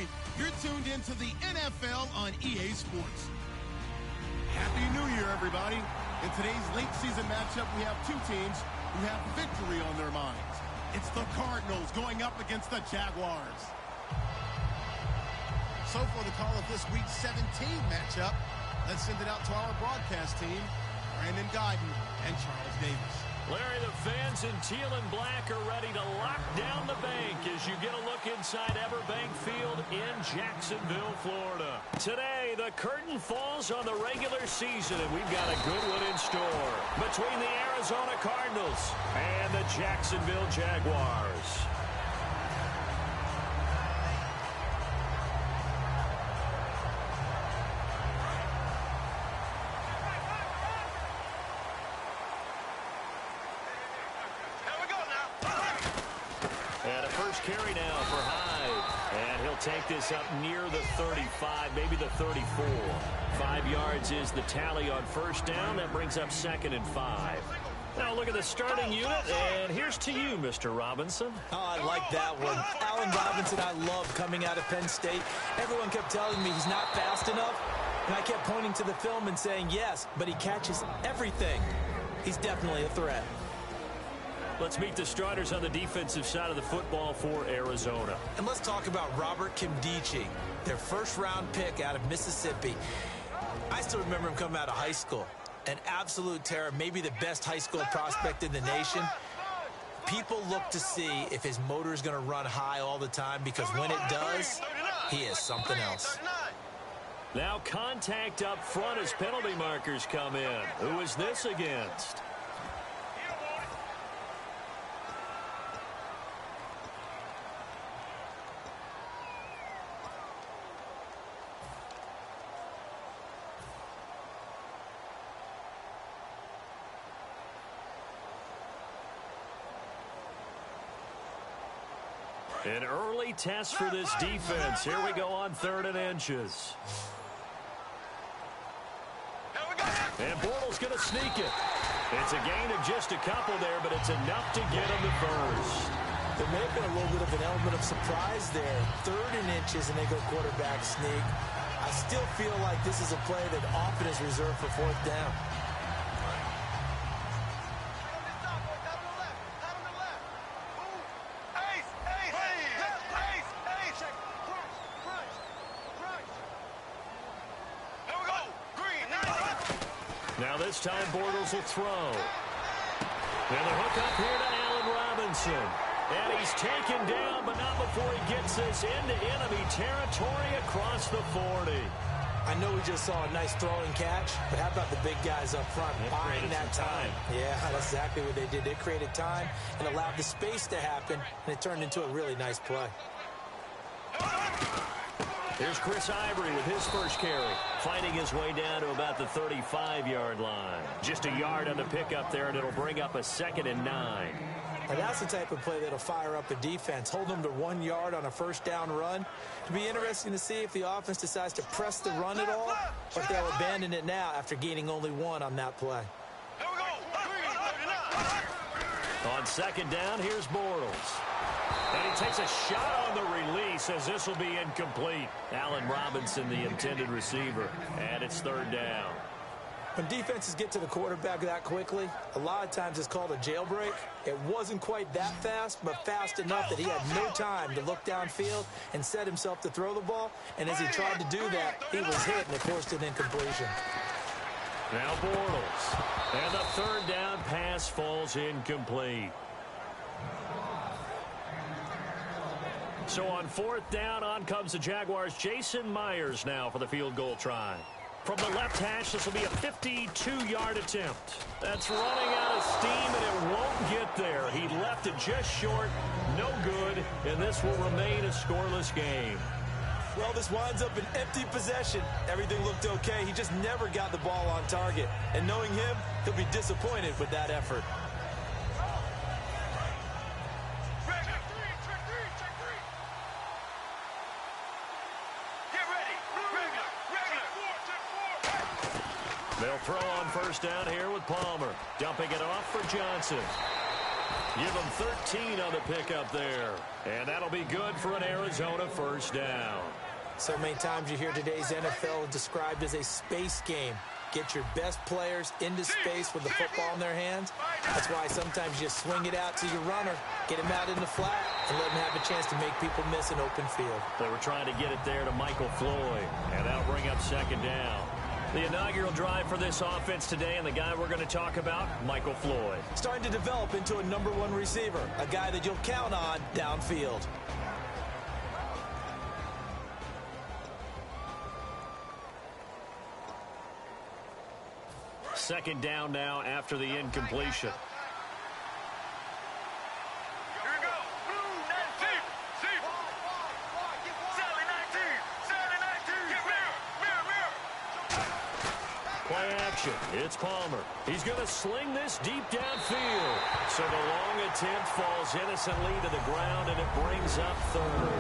everybody. You're tuned into the NFL on EA Sports. Happy New Year, everybody. In today's late season matchup, we have two teams who have victory on their minds. It's the Cardinals going up against the Jaguars. So for the call of this week 17 matchup, let's send it out to our broadcast team, Brandon Guyton and Charles Davis. Larry, the fans in teal and black are ready to lock down the bank as you get a look inside Everbank Field in Jacksonville, Florida. Today, the curtain falls on the regular season, and we've got a good one in store between the Arizona Cardinals and the Jacksonville Jaguars. Carry now for Hyde, and he'll take this up near the 35, maybe the 34. 5 yards is the tally on first down. That brings up 2nd and 5. Now look at the starting unit, and here's to you, Mr. Robinson. Oh, I like that one. Allen Robinson, I love coming out of Penn State. Everyone kept telling me he's not fast enough, and I kept pointing to the film and saying yes, but he catches everything. He's definitely a threat. Let's meet the starters on the defensive side of the football for Arizona. And let's talk about Robert Kimdichie, their first-round pick out of Mississippi. I still remember him coming out of high school. An absolute terror, maybe the best high school prospect in the nation. People look to see if his motor is going to run high all the time, because when it does, he is something else. Now contact up front as penalty markers come in. Who is this against? An early test for this defense. Here we go on 3rd and inches. And Bortles going to sneak it. It's a gain of just a couple there, but it's enough to get him to first. There may have been a little bit of an element of surprise there. 3rd and inches, and they go quarterback sneak. I still feel like this is a play that often is reserved for 4th down. Now this time Bortles will throw. And the hook up here to Allen Robinson. And he's taken down, but not before he gets this into enemy territory across the 40. I know we just saw a nice throwing catch, but how about the big guys up front buying that time? Yeah, that's exactly what they did. They created time and allowed the space to happen, and it turned into a really nice play. Here's Chris Ivory with his first carry, fighting his way down to about the 35-yard line. Just a yard on the pickup there, and it'll bring up a 2nd and 9. And that's the type of play that'll fire up a defense. Hold them to 1 yard on a first down run. It'll be interesting to see if the offense decides to press the run at all, or if they'll abandon it now after gaining only 1 on that play. On 2nd down, here's Bortles. And he takes a shot on the release as this will be incomplete. Allen Robinson, the intended receiver, and it's 3rd down. When defenses get to the quarterback that quickly, a lot of times it's called a jailbreak. It wasn't quite that fast, but fast enough that he had no time to look downfield and set himself to throw the ball. And as he tried to do that, he was hit, and it forced an incompletion. Now Bortles. And the 3rd down pass falls incomplete. So on 4th down, on comes the Jaguars' Jason Myers now for the field goal try. From the left hash, this will be a 52-yard attempt. That's running out of steam, and it won't get there. He left it just short, no good, and this will remain a scoreless game. Well, this winds up an empty possession. Everything looked okay. He just never got the ball on target. And knowing him, he'll be disappointed with that effort. They'll throw on first down here with Palmer. Dumping it off for Johnson. Give them 13 on the pickup there. And that'll be good for an Arizona first down. So many times you hear today's NFL described as a space game. Get your best players into space with the football in their hands. That's why sometimes you swing it out to your runner, get him out in the flat, and let him have a chance to make people miss an open field. They were trying to get it there to Michael Floyd, and that'll bring up second down. The inaugural drive for this offense today, and the guy we're going to talk about, Michael Floyd. Starting to develop into a #1 receiver, a guy that you'll count on downfield. Second down now after the incompletion. Play action. It's Palmer. He's going to sling this deep downfield. So the long attempt falls innocently to the ground, and it brings up third.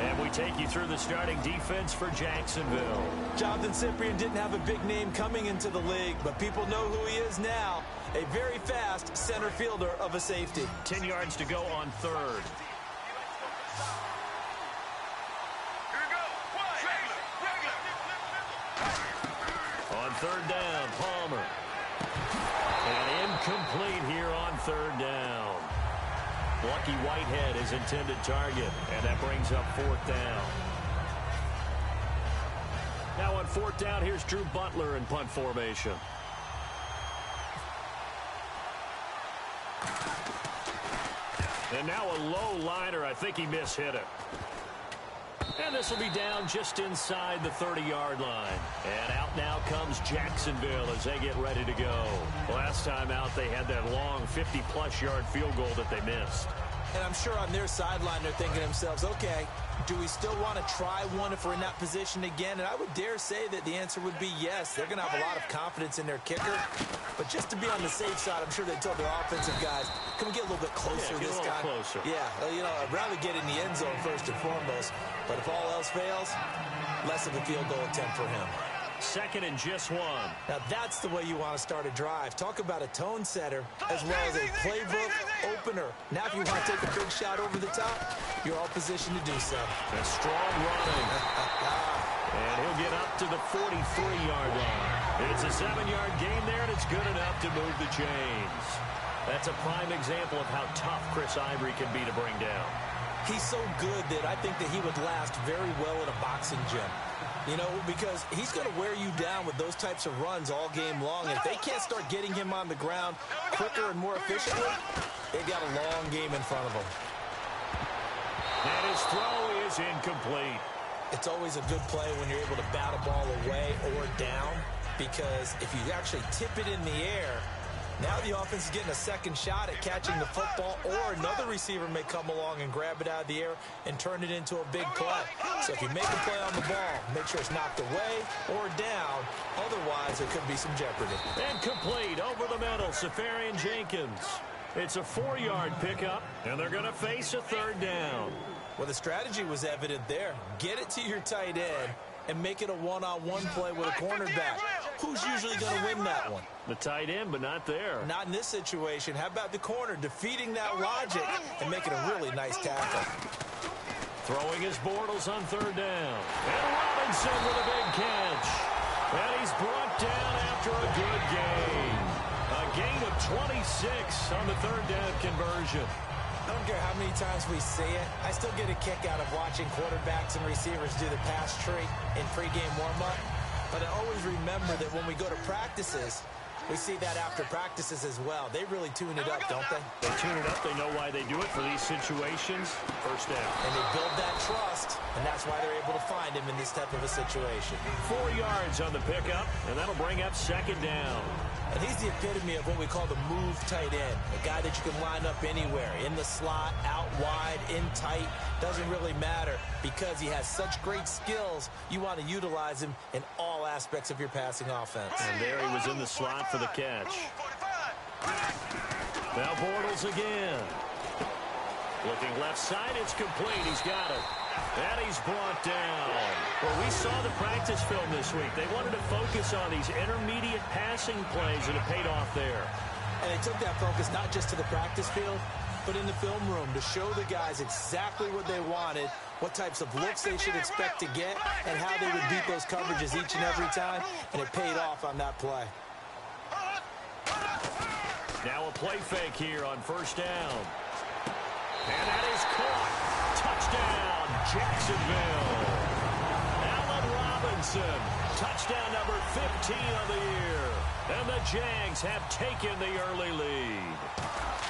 And we take you through the starting defense for Jacksonville. Jonathan Cyprien didn't have a big name coming into the league, but people know who he is now. A very fast center fielder of a safety. 10 yards to go on third. On third down, Palmer. And incomplete here on third down. Lucky Whitehead is intended target, and that brings up fourth down. Now on fourth down, here's Drew Butler in punt formation. And now a low liner. I think he mishit it. And this will be down just inside the 30-yard line. And out now comes Jacksonville as they get ready to go. Last time out, they had that long 50-plus yard field goal that they missed. And I'm sure on their sideline they're thinking to themselves, okay, do we still want to try one if we're in that position again? And I would dare say that the answer would be yes. They're going to have a lot of confidence in their kicker. But just to be on the safe side, I'm sure they told their offensive guys, can we get a little bit closer this time? Closer. Yeah, you know, I'd rather get in the end zone first and foremost. But if all else fails, less of a field goal attempt for him. Second and just one. Now that's the way you want to start a drive. Talk about a tone setter as well as a playbook opener. Now if you want to take a big shot over the top, you're all positioned to do so. A strong running. And he'll get up to the 43-yard line. It's a 7-yard gain there, and it's good enough to move the chains. That's a prime example of how tough Chris Ivory can be to bring down. He's so good that I think that he would last very well in a boxing gym. You know, because he's going to wear you down with those types of runs all game long. And if they can't start getting him on the ground quicker and more efficiently, they've got a long game in front of them. And his throw is incomplete. It's always a good play when you're able to bat a ball away or down, because if you actually tip it in the air, now the offense is getting a second shot at catching the football, or another receiver may come along and grab it out of the air and turn it into a big play. So if you make a play on the ball, make sure it's knocked away or down. Otherwise, there could be some jeopardy. And complete over the middle, Safarian Jenkins. It's a 4-yard pickup, and they're going to face a third down. Well, the strategy was evident there. Get it to your tight end and make it a one-on-one play with a cornerback. Who's usually going to win that one? The tight end, but not there. Not in this situation. How about the corner defeating that logic and making a really nice tackle? Throwing his Bortles on third down. And Robinson with a big catch. And he's brought down after a good gain. A gain of 26 on the third down conversion. I don't care how many times we see it. I still get a kick out of watching quarterbacks and receivers do the pass tree in pregame warm-up. But I always remember that when we go to practices, we see that after practices as well. They really tune it up, don't they? They tune it up. They know why they do it for these situations. First down. And they build that trust, and that's why they're able to find him in this type of a situation. 4 yards on the pickup, and that'll bring up second down. And he's the epitome of what we call the move tight end, a guy that you can line up anywhere, in the slot, out wide, in tight, doesn't really matter because he has such great skills. You want to utilize him in all aspects of your passing offense. And there he was in the slot for the catch. Now Bortles again. Looking left side, it's complete. He's got it. And he's brought down. Well, we saw the practice film this week. They wanted to focus on these intermediate passing plays, and it paid off there. And they took that focus not just to the practice field, but in the film room to show the guys exactly what they wanted, what types of looks they should expect to get, and how they would beat those coverages each and every time, and it paid off on that play. Now a play fake here on first down. And that is caught. Touchdown, Jacksonville. Allen Robinson, touchdown number 15 of the year. And the Jags have taken the early lead.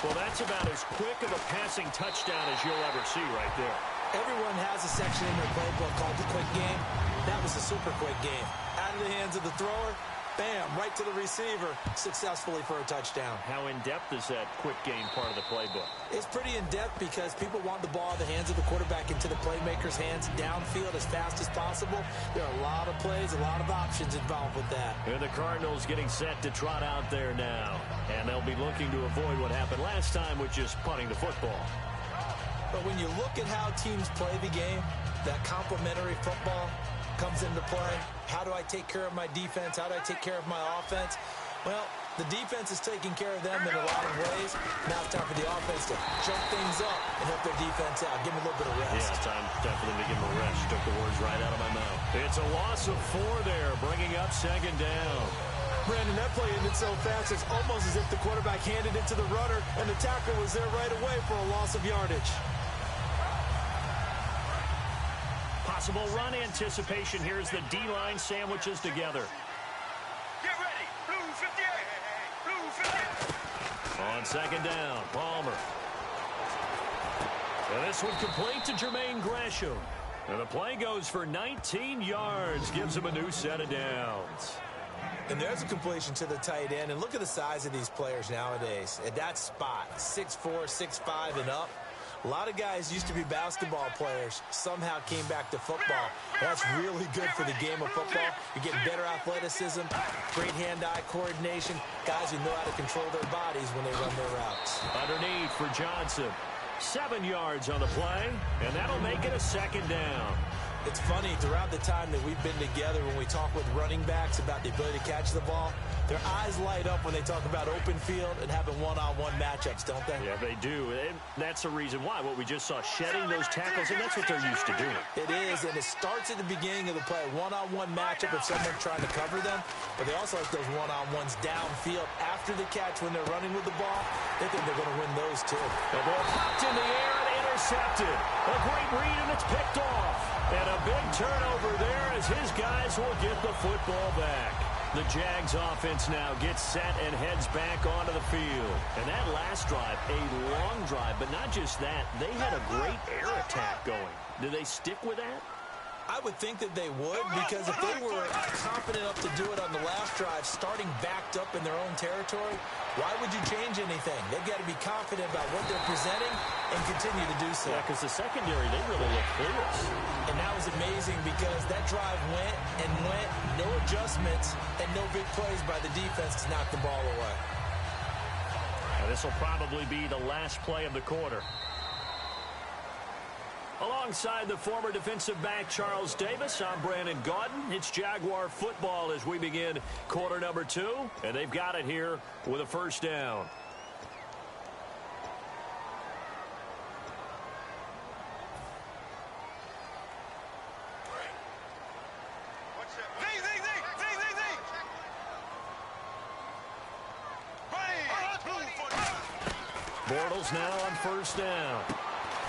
Well, that's about as quick of a passing touchdown as you'll ever see right there. Everyone has a section in their playbook called the quick game. That was a super quick game. Out of the hands of the thrower, bam, right to the receiver, successfully for a touchdown. How in-depth is that quick game part of the playbook? It's pretty in-depth because people want the ball in the hands of the quarterback into the playmaker's hands downfield as fast as possible. There are a lot of plays, a lot of options involved with that. And the Cardinals getting set to trot out there now. And they'll be looking to avoid what happened last time with just punting the football. But when you look at how teams play the game, that complementary football comes into play. How do I take care of my defense? How do I take care of my offense? Well, the defense is taking care of them in a lot of ways. Now it's time for the offense to jump things up and help their defense out. Give them a little bit of rest. Yeah, time for them to give them a rest. Took the words right out of my mouth. It's a loss of 4 there, bringing up second down. Brandon, that play ended so fast, it's almost as if the quarterback handed it to the runner, and the tackler was there right away for a loss of yardage. Possible run anticipation. Here's the D-line sandwiches together. Get ready. Blue 58. Blue 58. On second down, Palmer. And this one complete to Jermaine Gresham. And the play goes for 19 yards. Gives him a new set of downs. And there's a completion to the tight end. And look at the size of these players nowadays. At that spot, 6'4", 6'5", and up. A lot of guys used to be basketball players, somehow came back to football. That's really good for the game of football. You're getting better athleticism, great hand-eye coordination, guys who know how to control their bodies when they run their routes. Underneath for Johnson. 7 yards on the play, and that'll make it a second down. It's funny, throughout the time that we've been together, when we talk with running backs about the ability to catch the ball, their eyes light up when they talk about open field and having one-on-one matchups, don't they? Yeah, they do. And that's the reason why. What we just saw, shedding those tackles, and that's what they're used to doing. It is, and it starts at the beginning of the play. One-on-one matchup if someone's trying to cover them, but they also like those one-on-ones downfield after the catch when they're running with the ball. They think they're going to win those, too. The ball popped in the air and intercepted. A great read, and it's picked off. And a big turnover there as his guys will get the football back. The Jags offense now gets set and heads back onto the field. And that last drive, a long drive, but not just that. They had a great air attack going. Do they stick with that? I would think that they would, because if they were confident enough to do it on the last drive, starting backed up in their own territory, why would you change anything? They've got to be confident about what they're presenting and continue to do so. Yeah, because the secondary, they really look clueless. And that was amazing because that drive went and went, no adjustments, and no big plays by the defense to knock the ball away. And this will probably be the last play of the quarter. Alongside the former defensive back Charles Davis, I'm Brandon Gaudin. It's Jaguar football as we begin quarter number 2, and they've got it here with a first down. Bortles now on first down.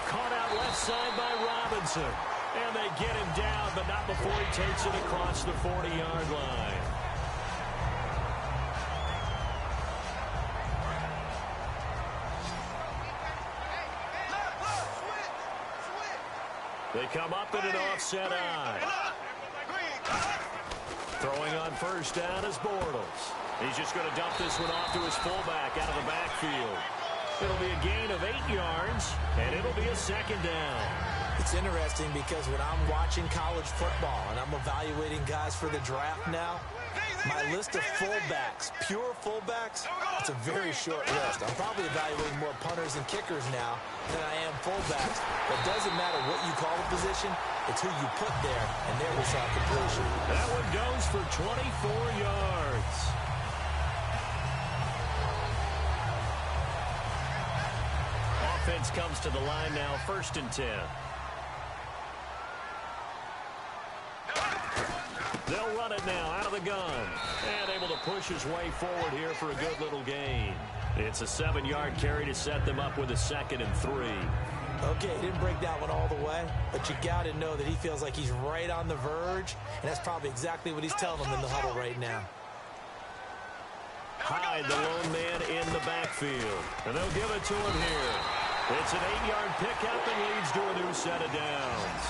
Caught out left side by Robinson. And they get him down, but not before he takes it across the 40-yard line. They come up in an offset eye. Throwing on first down is Bortles. He's just going to dump this one off to his fullback out of the backfield. It'll be a gain of 8 yards, and it'll be a second down. It's interesting because when I'm watching college football and I'm evaluating guys for the draft now, my list of fullbacks, pure fullbacks, it's a very short list. I'm probably evaluating more punters and kickers now than I am fullbacks. But it doesn't matter what you call the position, it's who you put there, and there we saw completion. That one goes for 24 yards. offense comes to the line now, 1st and 10. They'll run it now out of the gun. And able to push his way forward here for a good little gain. It's a 7-yard carry to set them up with a 2nd and 3. Okay, he didn't break that one all the way, but you got to know that he feels like he's right on the verge, and that's probably exactly what he's telling them in the huddle right now. Hyde, the lone man in the backfield. And they'll give it to him here. It's an 8-yard pickup and leads to a new set of downs.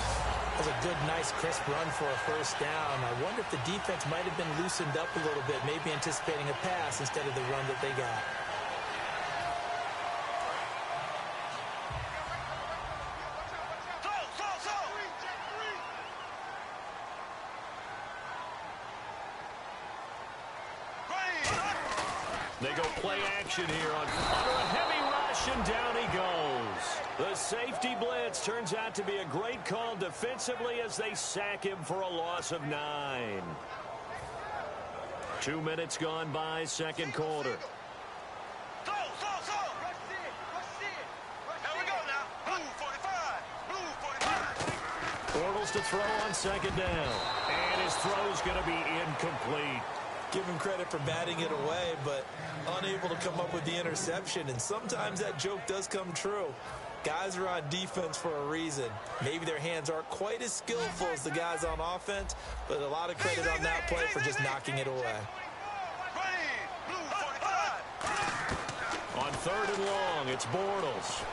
That was a good, nice, crisp run for a 1st down. I wonder if the defense might have been loosened up a little bit, maybe anticipating a pass instead of the run that they got. They go play action here under a heavy rush, and down he goes. The safety blitz turns out to be a great call defensively as they sack him for a loss of 9. 2 minutes gone by, 2nd quarter. Bortles to throw on 2nd down. And his throw's going to be incomplete. Give him credit for batting it away, but unable to come up with the interception. And sometimes that joke does come true. Guys are on defense for a reason. Maybe their hands aren't quite as skillful as the guys on offense, but a lot of credit on that play for just knocking it away. On 3rd and long, it's Bortles.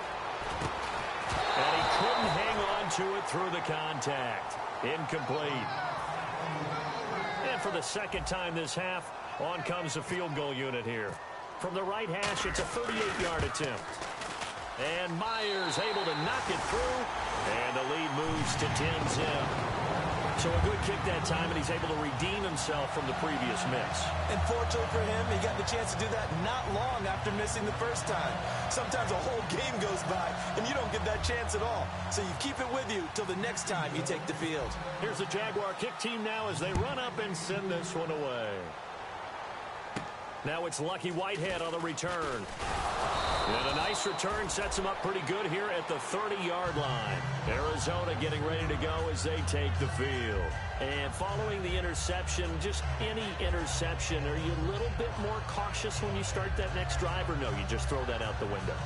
And he couldn't hang on to it through the contact. Incomplete. And for the 2nd time this half, on comes the field goal unit here. From the right hash, it's a 38-yard attempt. And Myers able to knock it through, and the lead moves to 10-zip. So a good kick that time, and he's able to redeem himself from the previous miss. And fortunately for him, he got the chance to do that not long after missing the 1st time. Sometimes a whole game goes by, and you don't get that chance at all. So you keep it with you till the next time you take the field. Here's the Jaguar kick team now as they run up and send this one away. Now it's Lucky Whitehead on the return. And a nice return sets him up pretty good here at the 30-yard line. Arizona getting ready to go as they take the field. And following the interception, just any interception, are you a little bit more cautious when you start that next drive, or no, you just throw that out the window?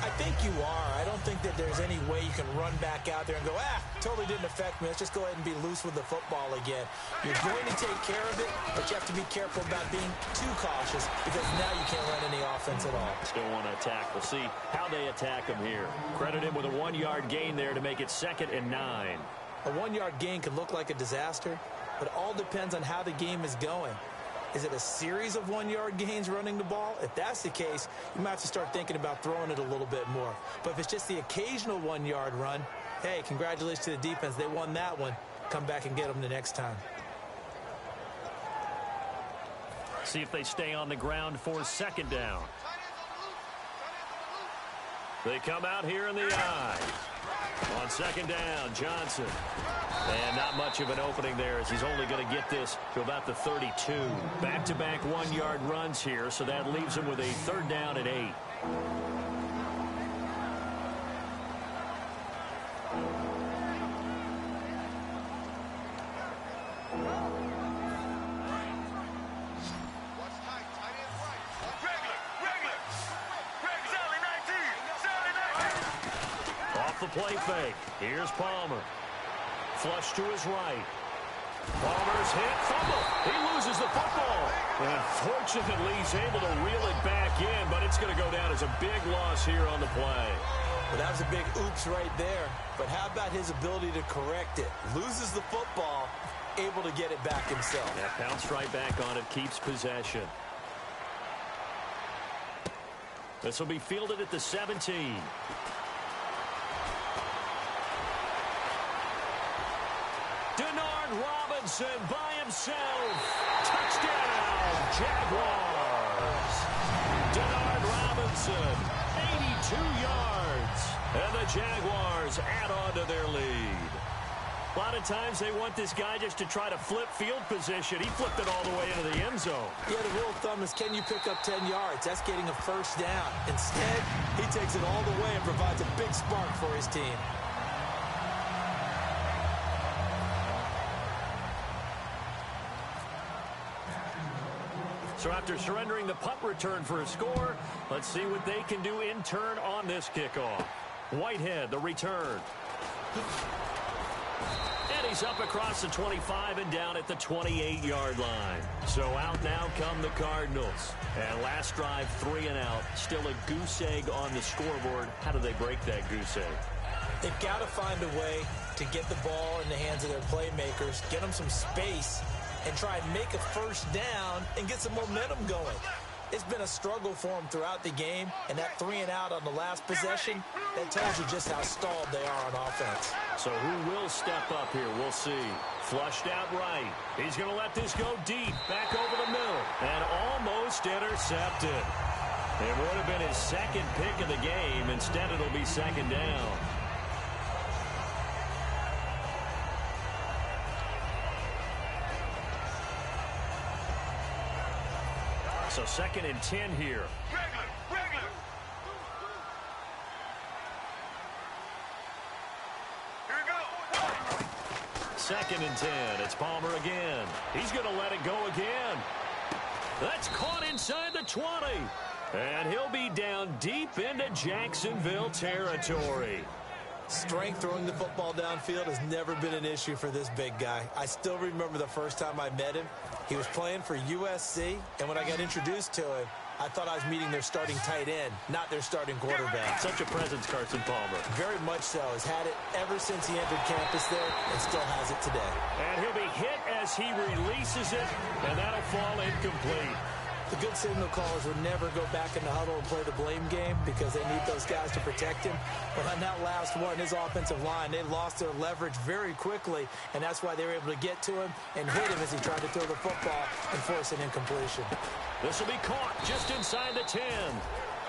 I think you are. I don't think that there's any way you can run back out there and go, totally didn't affect me. Let's just go ahead and be loose with the football again. You're going to take care of it, but you have to be careful about being too cautious because now you can't run any offense at all. Still want to attack. We'll see how they attack him here. Credit him with a 1-yard gain there to make it 2nd and 9. A 1-yard gain can look like a disaster, but it all depends on how the game is going. Is it a series of 1-yard gains running the ball? If that's the case, you might have to start thinking about throwing it a little bit more. But if it's just the occasional 1-yard run, hey, congratulations to the defense. They won that one. Come back and get them the next time. See if they stay on the ground for 2nd down. They come out here in the eye. On 2nd down, Johnson. And not much of an opening there as he's only going to get this to about the 32. Back-to-back 1-yard runs here, so that leaves him with a 3rd down and 8. Off the play fake. Here's Palmer. Flush to his right. Palmer's hit. Fumble. He loses the football. And fortunately, he's able to reel it back in, but it's going to go down as a big loss here on the play. Well, that was a big oops right there. But how about his ability to correct it? Loses the football, able to get it back himself. Yeah, pounced right back on it, keeps possession. This will be fielded at the 17. Denard Robinson by himself. Touchdown, Jaguars. Denard Robinson, 82 yards. And the Jaguars add on to their lead. A lot of times they want this guy just to try to flip field position. He flipped it all the way into the end zone. Yeah, the rule of thumb is, can you pick up 10 yards? That's getting a first down. Instead, he takes it all the way and provides a big spark for his team. So after surrendering the punt return for a score, let's see what they can do in turn on this kickoff. Whitehead, the return. And he's up across the 25 and down at the 28-yard line. So out now come the Cardinals. And last drive, 3 and out. Still a goose egg on the scoreboard. How do they break that goose egg? They've got to find a way to get the ball in the hands of their playmakers, get them some space, and try and make a first down and get some momentum going. It's been a struggle for them throughout the game, and that 3 and out on the last possession, that tells you just how stalled they are on offense. So who will step up here? We'll see. Flushed out right. He's going to let this go deep, back over the middle, and almost intercepted. It would have been his second pick of the game. Instead, it'll be second down. So second and 10 here. Regular. Here we go. Second and 10. It's Palmer again. He's going to let it go again. That's caught inside the 20. And he'll be down deep into Jacksonville territory. Strength throwing the football downfield has never been an issue for this big guy. I still remember the first time I met him. He was playing for USC, and when I got introduced to him, I thought I was meeting their starting tight end, not their starting quarterback. Such a presence, Carson Palmer. Very much so. Has had it ever since he entered campus there and still has it today. And he'll be hit as he releases it, and that'll fall incomplete. The good signal callers would never go back in the huddle and play the blame game because they need those guys to protect him. But on that last one, his offensive line, they lost their leverage very quickly, and that's why they were able to get to him and hit him as he tried to throw the football and force an incompletion. This will be caught just inside the 10.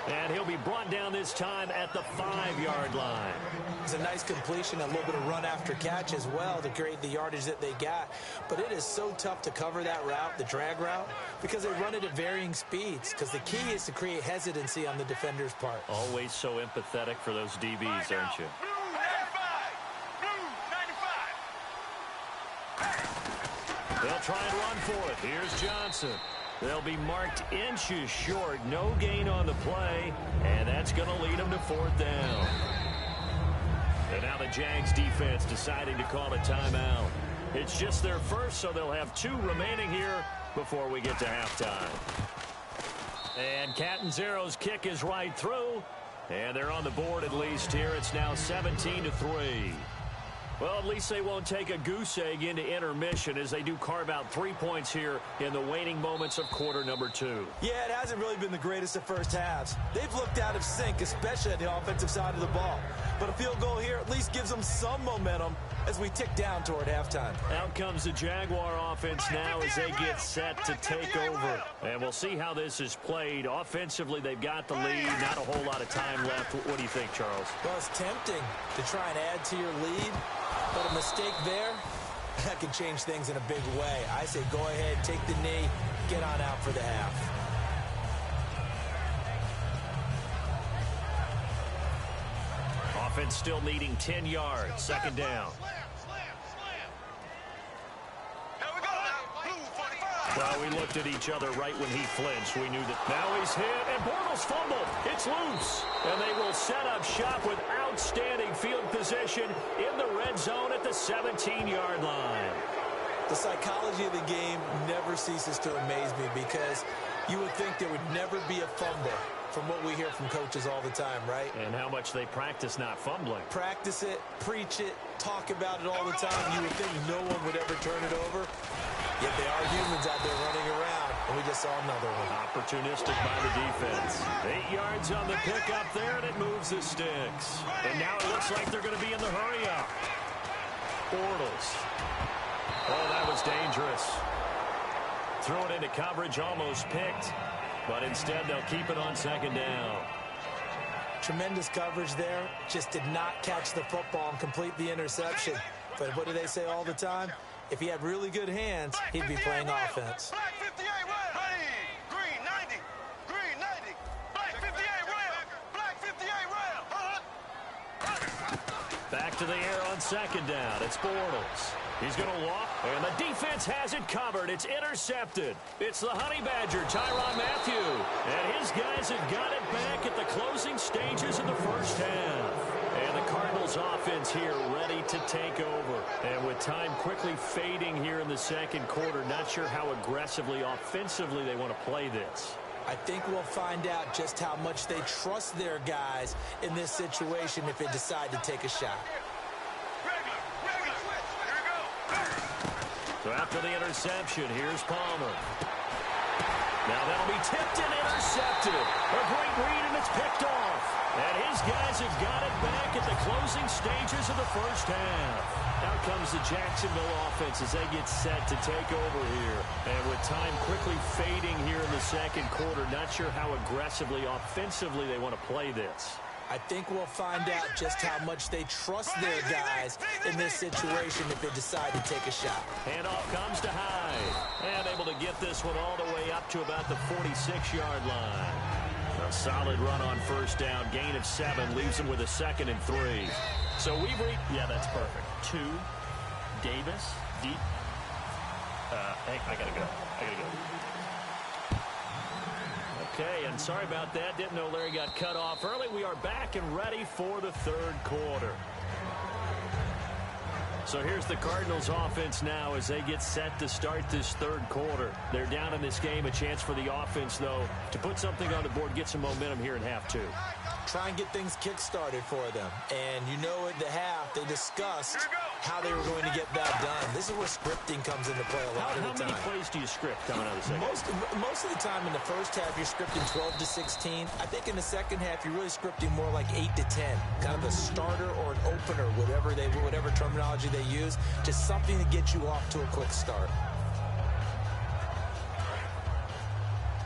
And he'll be brought down this time at the 5-yard line. It's a nice completion, a little bit of run after catch as well to create the yardage that they got. But it is so tough to cover that route, the drag route, because they run it at varying speeds. Because the key is to create hesitancy on the defender's part. Always so empathetic for those DBs, aren't you? Blue 95. Blue 95. They'll try and run for it. Here's Johnson. They'll be marked inches short. No gain on the play, and that's going to lead them to 4th down. And now the Jags defense deciding to call a timeout. It's just their first, so they'll have 2 remaining here before we get to halftime. And Catanzaro's kick is right through, and they're on the board at least here. It's now 17-3. Well, at least they won't take a goose egg into intermission as they do carve out 3 points here in the waning moments of quarter number 2. Yeah, it hasn't really been the greatest of first halves. They've looked out of sync, especially on the offensive side of the ball. But a field goal here at least gives them some momentum as we tick down toward halftime. Out comes the Jaguar offense now as they get set to take over. And we'll see how this is played. Offensively, they've got the lead. Not a whole lot of time left. What do you think, Charles? Well, it's tempting to try and add to your lead. But a mistake there, that can change things in a big way. I say go ahead, take the knee, get on out for the half. Offense still needing 10 yards. Second down. Here we go now. Blue 45. Well, we looked at each other right when he flinched. We knew that now he's hit, and Bortles fumbled. It's loose. And they will set up shop with outstanding field position in the red zone at the 17-yard line. The psychology of the game never ceases to amaze me because you would think there would never be a fumble from what we hear from coaches all the time, right? And how much they practice not fumbling. Practice it, preach it, talk about it all the time. You would think no one would ever turn it over. Yet they are humans out there running around, and we just saw another one. Opportunistic by the defense. 8 yards on the pickup there, and it moves the sticks. And now it looks like they're going to be in the hurry-up. Bortles. Oh, that was dangerous. Threw it into coverage, almost picked. But instead, they'll keep it on second down. Tremendous coverage there. Just did not catch the football and complete the interception. But what do they say all the time? If he had really good hands, he'd be playing offense. Black 58 round. Ready. Green 90. Green 90. Black 58 round. Black 58 round. Back to the air on second down. It's Bortles. He's going to walk, and the defense has it covered. It's intercepted. It's the Honey Badger, Tyrann Mathieu. And his guys have got it back at the closing stages of the first half. And the Cardinals offense here ready to take over. And with time quickly fading here in the second quarter, not sure how aggressively, offensively they want to play this. I think we'll find out just how much they trust their guys in this situation if they decide to take a shot. So after the interception, here's Palmer. Now that'll be tipped and intercepted. A great read, and it's picked off. And his guys have got it back at the closing stages of the first half. Out comes the Jacksonville offense as they get set to take over here. And with time quickly fading here in the second quarter, not sure how aggressively, offensively they want to play this. I think we'll find out just how much they trust their guys in this situation if they decide to take a shot. Handoff comes to Hyde. And able to get this one all the way up to about the 46-yard line. A solid run on first down. Gain of 7 leaves them with a 2nd and 3. So we've reached... Yeah, that's perfect. 2. Davis. Deep. Hey, I got to go. Okay, and sorry about that. Didn't know Larry got cut off early. We are back and ready for the third quarter. So here's the Cardinals offense now as they get set to start this third quarter. They're down in this game. A chance for the offense, though, to put something on the board, get some momentum here in half 2. Try and get things kick-started for them. And you know at the half, they discussed how they were going to get that done. This is where scripting comes into play a lot of the time. How many plays do you script coming out of the second? Most of the time in the first half, you're scripting 12 to 16. I think in the second half, you're really scripting more like 8 to 10. Kind of a starter or an opener, whatever terminology they use. Just something to get you off to a quick start.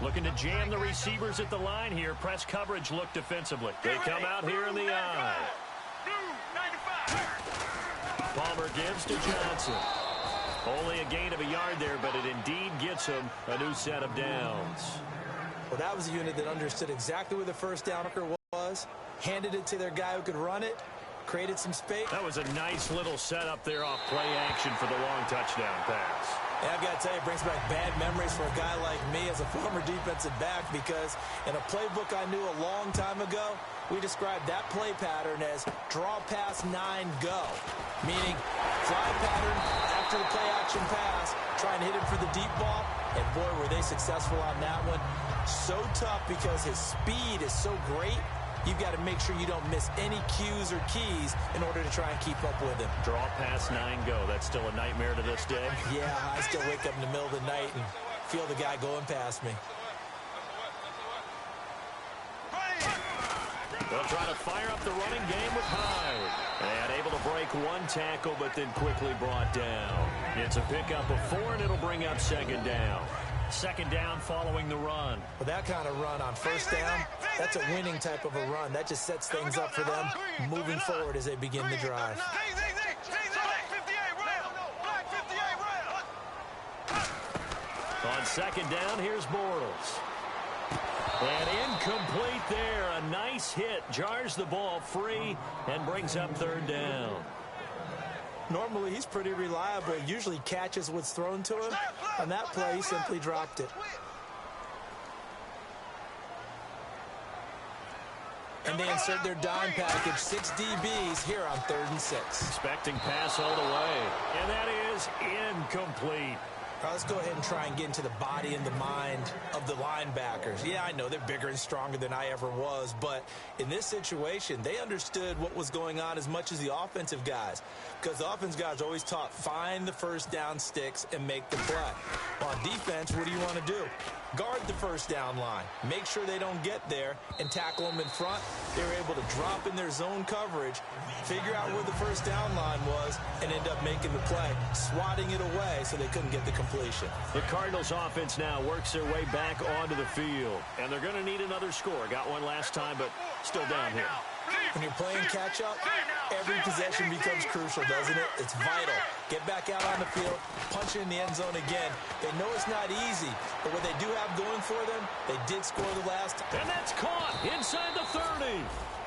Looking to jam the receivers at the line here. Press coverage look defensively. They come out here in the eye. Palmer gives to Johnson. Only a gain of a yard there, but it indeed gets him a new set of downs. Well, that was a unit that understood exactly where the first down marker was, handed it to their guy who could run it, created some space. That was a nice little setup there off play action for the long touchdown pass. And I've got to tell you, it brings back bad memories for a guy like me as a former defensive back, because in a playbook I knew a long time ago, we described that play pattern as draw pass 9 go, meaning fly pattern after the play action pass, try and hit him for the deep ball, and boy, were they successful on that one. So tough because his speed is so great. You've got to make sure you don't miss any cues or keys in order to try and keep up with him. Draw pass 9 go. That's still a nightmare to this day. Yeah, I still wake up in the middle of the night and feel the guy going past me. They'll try to fire up the running game with Hyde. And able to break one tackle, but then quickly brought down. It's a pickup of 4, and it'll bring up second down. Second down following the run. Well, that kind of run on first down, that's a winning type of a run. That just sets things up for them moving forward as they begin the drive. On second down, here's Bortles. And incomplete there. A nice hit. Jars the ball free and brings up third down. Normally, he's pretty reliable. Usually catches what's thrown to him. On that play, he simply dropped it. And they insert their dime package, 6 DBs here on 3rd and 6. Expecting pass all the way. And that is incomplete. All right, let's go ahead and try and get into the body and the mind of the linebackers. Yeah, I know they're bigger and stronger than I ever was, but in this situation, they understood what was going on as much as the offensive guys, because the offensive guys always taught find the first down sticks and make the play. On defense, what do you want to do? Guard the first down line. Make sure they don't get there and tackle them in front. They were able to drop in their zone coverage, figure out where the first down line was, and end up making the play, swatting it away so they couldn't get the completion. The Cardinals offense now works their way back onto the field, and they're going to need another score. Got one last time, but still down here. When you're playing catch-up, every possession becomes crucial, doesn't it? It's vital. Get back out on the field, punch it in the end zone again. They know it's not easy, but what they do have going for them, they did score the last time. And that's caught inside the 30.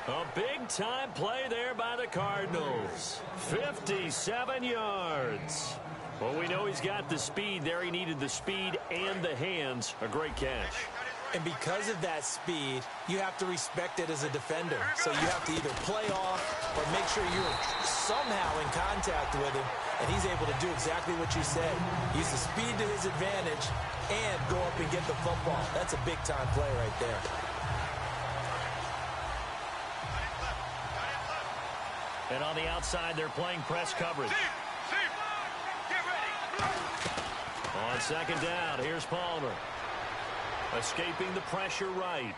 A big-time play there by the Cardinals. 57 yards. Well, we know he's got the speed there. He needed the speed and the hands. A great catch. And because of that speed, you have to respect it as a defender. So you have to either play off or make sure you're somehow in contact with him, and he's able to do exactly what you said. Use the speed to his advantage and go up and get the football. That's a big-time play right there. And on the outside, they're playing press coverage. On second down, here's Palmer. Escaping the pressure right.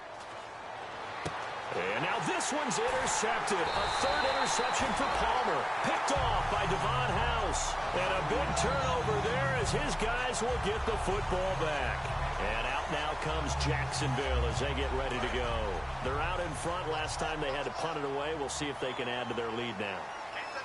And now this one's intercepted. A third interception for Palmer. Picked off by Devon House. And a big turnover there as his guys will get the football back. And out now comes Jacksonville as they get ready to go. They're out in front. Last time they had to punt it away. We'll see if they can add to their lead now.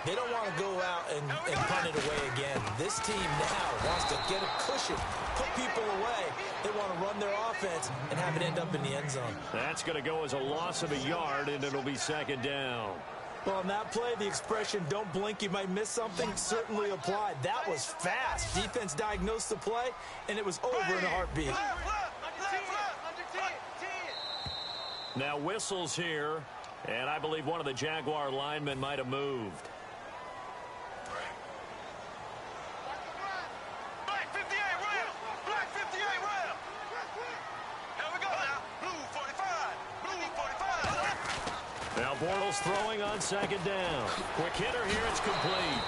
They don't want to go out and punt it away again. This team now wants to get a cushion, put people away. They want to run their offense and have it end up in the end zone. That's going to go as a loss of a yard, and it'll be second down. Well, on that play, the expression, don't blink, you might miss something, certainly applied. That was fast. Defense diagnosed the play, and it was over in a heartbeat. Now whistles here, and I believe one of the Jaguar linemen might have moved. Now Bortles throwing on second down. Quick hitter here, it's complete.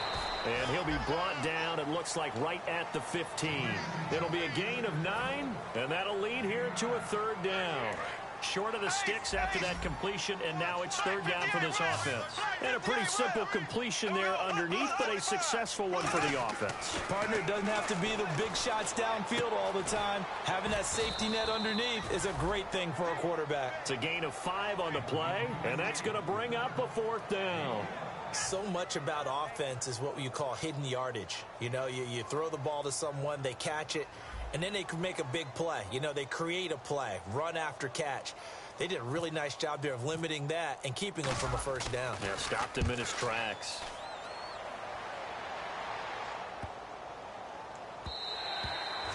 And he'll be brought down, it looks like, right at the 15. It'll be a gain of 9, and that'll lead here to a third down. Short of the sticks after that completion, and now it's third down for this offense. And a pretty simple completion there underneath, but a successful one for the offense. Partner, it doesn't have to be the big shots downfield all the time. Having that safety net underneath is a great thing for a quarterback. It's a gain of 5 on the play, and that's going to bring up a fourth down. So much about offense is what you call hidden yardage. You know, you throw the ball to someone, they catch it, and then they can make a big play. You know, they create a play, run after catch. They did a really nice job there of limiting that and keeping them from a first down. Yeah, stopped him in his tracks.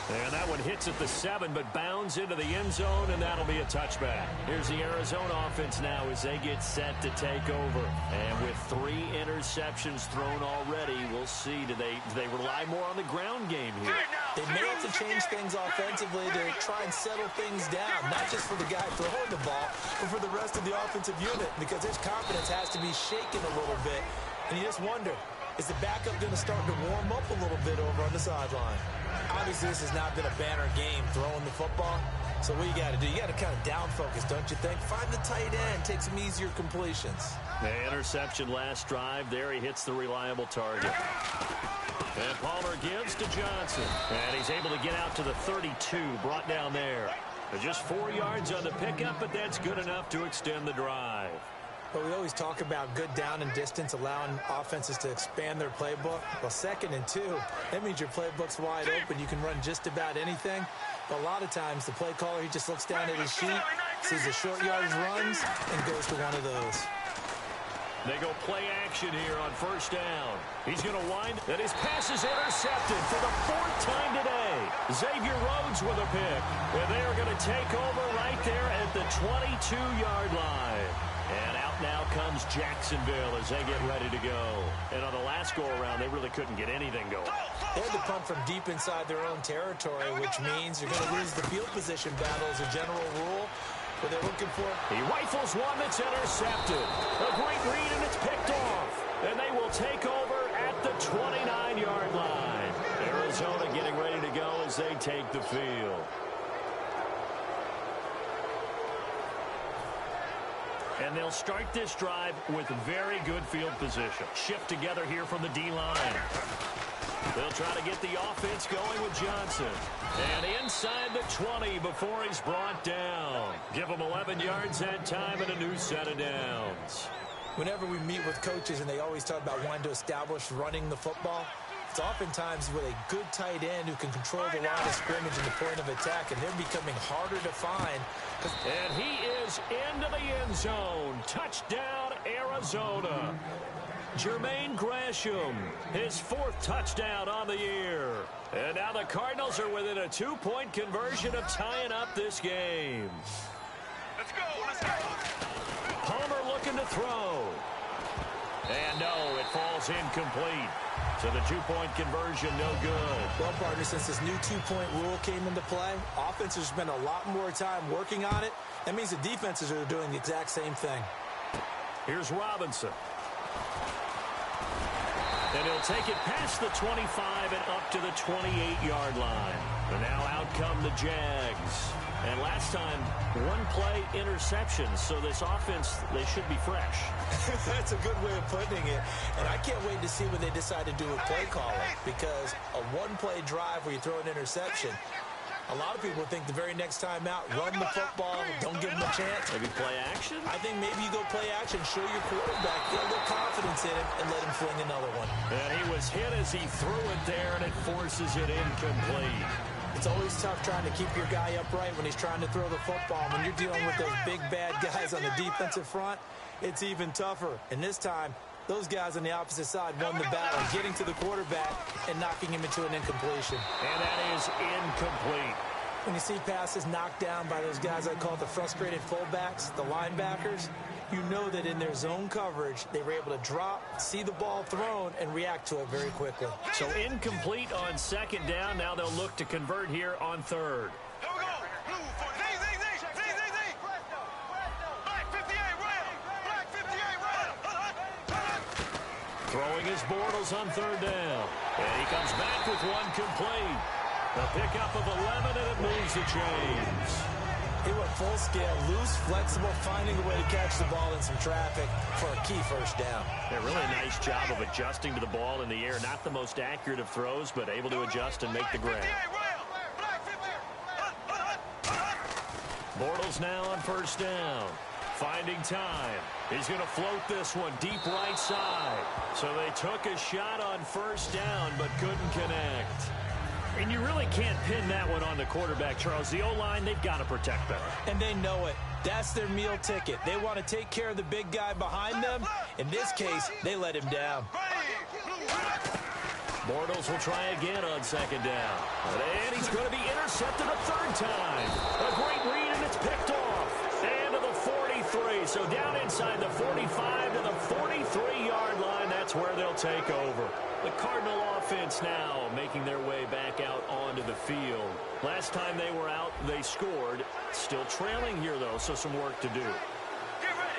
And that one hits at the 7, but bounds into the end zone, and that'll be a touchback. Here's the Arizona offense now as they get set to take over. And with 3 interceptions thrown already, we'll see, do they rely more on the ground game here? They may have to change things offensively to try and settle things down, not just for the guy throwing the ball, but for the rest of the offensive unit, because his confidence has to be shaken a little bit. And you just wonder, is the backup going to start to warm up a little bit over on the sideline? Obviously, this has not been a banner game throwing the football. So what you got to do, you got to kind of down focus, don't you think? Find the tight end, take some easier completions. The interception last drive. There he hits the reliable target. And Palmer gives to Johnson. And he's able to get out to the 32, brought down there. Just 4 yards on the pickup, but that's good enough to extend the drive. But we always talk about good down and distance, allowing offenses to expand their playbook. Well, 2nd and 2, that means your playbook's wide open. You can run just about anything. But a lot of times, the play caller, he just looks down at his sheet, sees the short yardage runs, and goes to one of those. They go play action here on first down. He's going to wind, and his pass is intercepted for the 4th time today. Xavier Rhodes with a pick. And they are going to take over right there at the 22-yard line. And out now comes Jacksonville as they get ready to go. And on the last go-around, they really couldn't get anything going. They had to punt from deep inside their own territory, which means you're going to lose the field position battle as a general rule. But they're looking for... He rifles one that's intercepted. A great read, and it's picked off. And they will take over at the 29-yard line. Arizona getting ready to go as they take the field. And they'll start this drive with very good field position. Shift together here from the D-line. They'll try to get the offense going with Johnson. And inside the 20 before he's brought down. Give him 11 yards that time and a new set of downs. Whenever we meet with coaches and they always talk about wanting to establish running the football, it's oftentimes with a good tight end who can control the line of scrimmage and the point of attack, and they're becoming harder to find. And he is into the end zone. Touchdown, Arizona. Jermaine Gresham, his 4th touchdown on the year. And now the Cardinals are within a 2-point conversion of tying up this game. Let's go, let's go. Homer looking to throw. And no, it falls incomplete. So the 2-point conversion, no good. Well, partner, since this new 2-point rule came into play, offenses spend a lot more time working on it. That means the defenses are doing the exact same thing. Here's Robinson. And he'll take it past the 25 and up to the 28-yard line. And now out come the Jags. And last time, 1-play interception. So this offense, they should be fresh. That's a good way of putting it. And I can't wait to see what they decide to do with play calling. Because a 1-play drive where you throw an interception, a lot of people think the very next time out, run the football, don't give them a chance. Maybe play action? I think maybe you go play action, show your quarterback, get a little confidence in him, and let him fling another one. And he was hit as he threw it there, and it forces it incomplete. It's always tough trying to keep your guy upright when he's trying to throw the football. When you're dealing with those big, bad guys on the defensive front, it's even tougher. And this time, those guys on the opposite side won the battle, getting to the quarterback and knocking him into an incompletion. And that is incomplete. When you see passes knocked down by those guys I call the frustrated fullbacks, the linebackers, you know that in their zone coverage, they were able to drop, see the ball thrown, and react to it very quickly. So incomplete on 2nd down. Now they'll look to convert here on 3rd. Here we go. Blue for Z. Black 58, right. Black 58, right. Throwing his Bortles on 3rd down. And he comes back with one complete. A pickup of 11, and it moves the chains. He went full scale, loose, flexible, finding a way to catch the ball in some traffic for a key 1st down. A really nice job of adjusting to the ball in the air. Not the most accurate of throws, but able to adjust and make the grab. Bortles now on 1st down. Finding time. He's going to float this one deep right side. So they took a shot on 1st down, but couldn't connect. And you really can't pin that one on the quarterback, Charles. The O-line, they've got to protect better. And they know it. That's their meal ticket. They want to take care of the big guy behind them. In this case, they let him down. Bortles will try again on 2nd down. And he's going to be intercepted a 3rd time. A great read, and it's picked off. And to the 43. So down inside the 45 to the 43-yard line. That's where they'll take over. The Cardinal offense now making their way back out onto the field. Last time they were out, they scored. Still trailing here, though, so some work to do.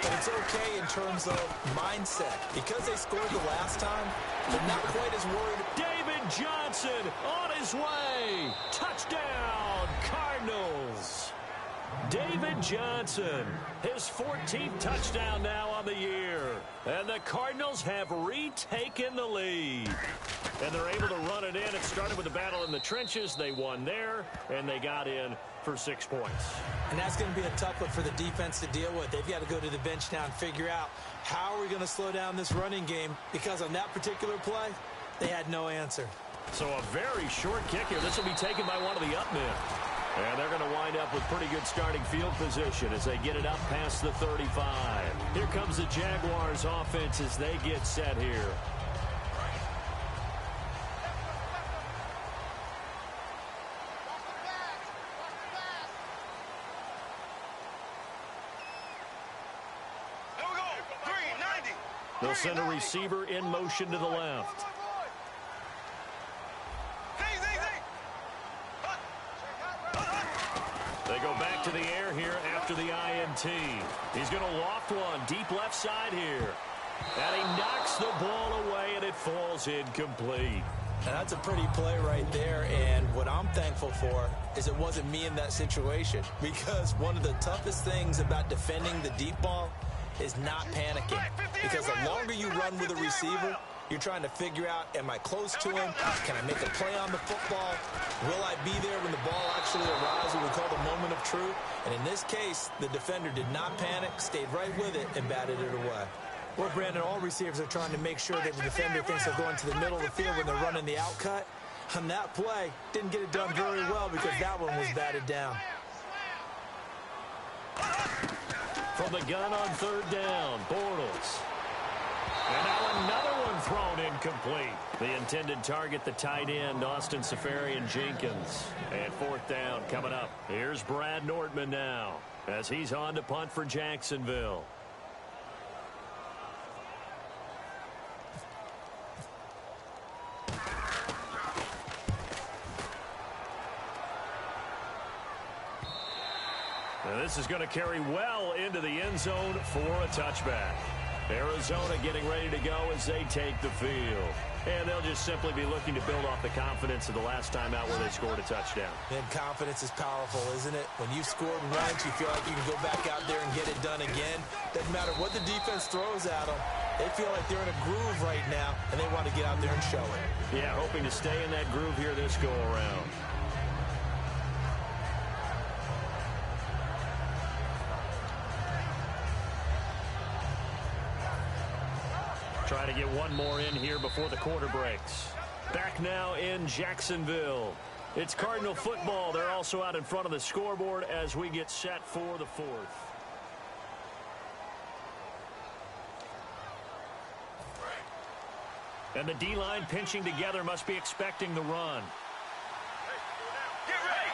But it's okay in terms of mindset. Because they scored the last time, they're not quite as worried. David Johnson on his way. Touchdown, Cardinals. David Johnson, his 14th touchdown now on the year. And the Cardinals have retaken the lead. And they're able to run it in. It started with a battle in the trenches. They won there, and they got in for 6 points. And that's going to be a tough one for the defense to deal with. They've got to go to the bench now and figure out how are we going to slow down this running game, because on that particular play, they had no answer. So a very short kick here. This will be taken by one of the up men. And they're going to wind up with pretty good starting field position as they get it up past the 35. Here comes the Jaguars offense as they get set here. They'll send a receiver in motion to the left. They go back to the air here after the INT. He's going to loft one deep left side here. And he knocks the ball away, and it falls incomplete. And that's a pretty play right there, and what I'm thankful for is it wasn't me in that situation, because one of the toughest things about defending the deep ball is not panicking, because the longer you run with a receiver, you're trying to figure out, am I close to him? Can I make a play on the football? Will I be there when the ball actually arrives, what we call the moment of truth? And in this case, the defender did not panic, stayed right with it, and batted it away. Well, Brandon, all receivers are trying to make sure that the defender thinks they're going to the middle of the field when they're running the out cut. On that play, didn't get it done very well because that one was batted down. From the gun on third down, Bortles. And now another one thrown incomplete. The intended target, the tight end, Austin Safarian-Jenkins. And fourth down coming up. Here's Brad Nordman now as he's on to punt for Jacksonville. And this is going to carry well into the end zone for a touchback. Arizona getting ready to go as they take the field. And they'll just simply be looking to build off the confidence of the last time out where they scored a touchdown. And confidence is powerful, isn't it? When you've scored once, you feel like you can go back out there and get it done again. Doesn't matter what the defense throws at them. They feel like they're in a groove right now, and they want to get out there and show it. Yeah, hoping to stay in that groove here this go-around. Try to get one more in here before the quarter breaks. Back now in Jacksonville. It's Cardinal football. They're also out in front of the scoreboard as we get set for the fourth. And the D-line pinching together must be expecting the run. Get ready.